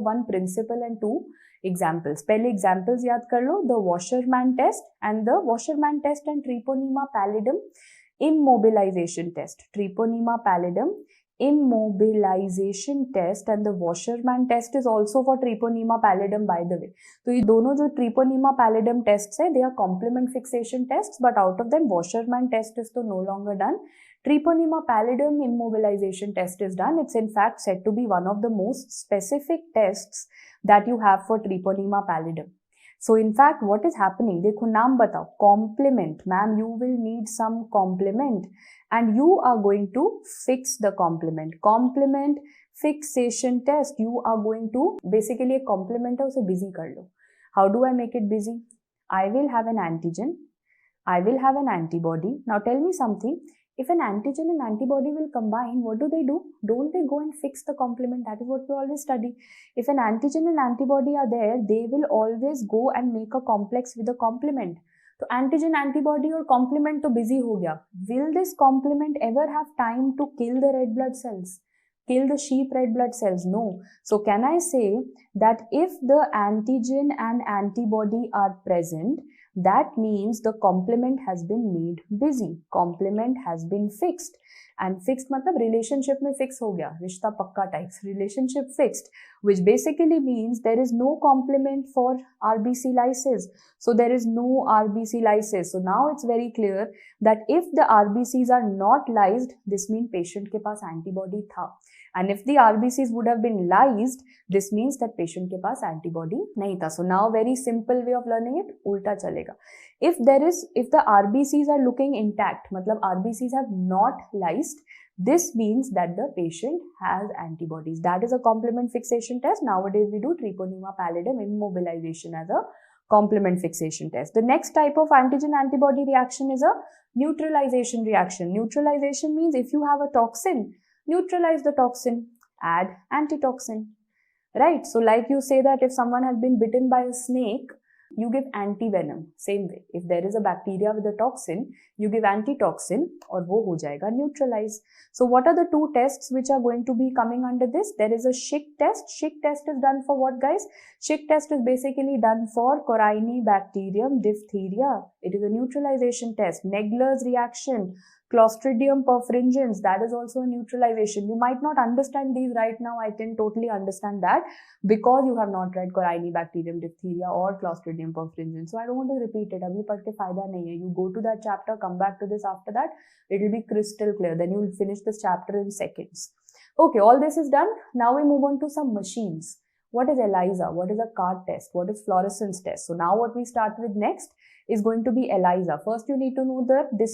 one principle and two examples. पहले examples याद कर लो, the Wassermann test and treponema pallidum immobilization test. Treponema pallidum immobilization test and the Wassermann test is also for treponema pallidum, by the way. तो ये दोनों जो treponema pallidum tests है, they are complement fixation tests, but out of them Wassermann test is तो no longer done. Treponema pallidum immobilization test is done. It's in fact said to be one of the most specific tests that you have for treponema pallidum. So in fact what is happening, देखो नाम बताओ, complement, ma'am you will need some complement and you are going to fix the complement. Complement fixation test, you are going to basically एक complement है उसे busy कर लो. How do I make it busy? I will have an antigen, I will have an antibody. Now tell me something. If an antigen and antibody will combine, what do? Don't they go and fix the complement? That is what we always study. If an antigen and antibody are there, they will always go and make a complex with a complement. So antigen, antibody or complement to busy ho gaya. Will this complement ever have time to kill the red blood cells? Kill the sheep red blood cells? No. So can I say that if the antigen and antibody are present, that means the complement has been made busy. Complement has been fixed. And fixed मतलब relationship में fix हो गया, रिश्ता पक्का types, relationship fixed, which basically means there is no complement for RBC lysis. So there is no RBC lysis. So now it's very clear that if the RBCs are not lysed, this means patient के पास antibody था. And if the RBCs would have been lysed, this means that patient के पास antibody नहीं था. So now very simple way of learning it, उल्टा चलेगा. If the RBCs are looking intact, मतलब RBCs have not lysed, this means that the patient has antibodies. That is a complement fixation test. Nowadays we do treponema pallidum immobilization as a complement fixation test. The next type of antigen-antibody reaction is a neutralization reaction. Neutralization means if you have a toxin, neutralize the toxin, add antitoxin, right? So like you say that if someone has been bitten by a snake, you give antivenom. Same way, if there is a bacteria with a toxin, you give antitoxin और वो हो जाएगा neutralize. So what are the two tests which are going to be coming under this? There is a Schick test. Schick test is done for what, guys? Schick test is basically done for Corynebacterium diphtheria. It is a neutralization test. Naegler's reaction, Clostridium perfringens, that is also a neutralization. You might not understand these right now. I can totally understand that because you have not read Corynebacterium diphtheria or Clostridium perfringens. So I don't want to repeat it. Abhi padh ke fayda nahi hai. You go to that chapter, come back to this after that. It will be crystal clear. Then you will finish this chapter in seconds. Okay, all this is done. Now we move on to some machines. What is ELISA? What is a card test? What is fluorescence test? So now what we start with next is going to be ELISA. First you need to know that this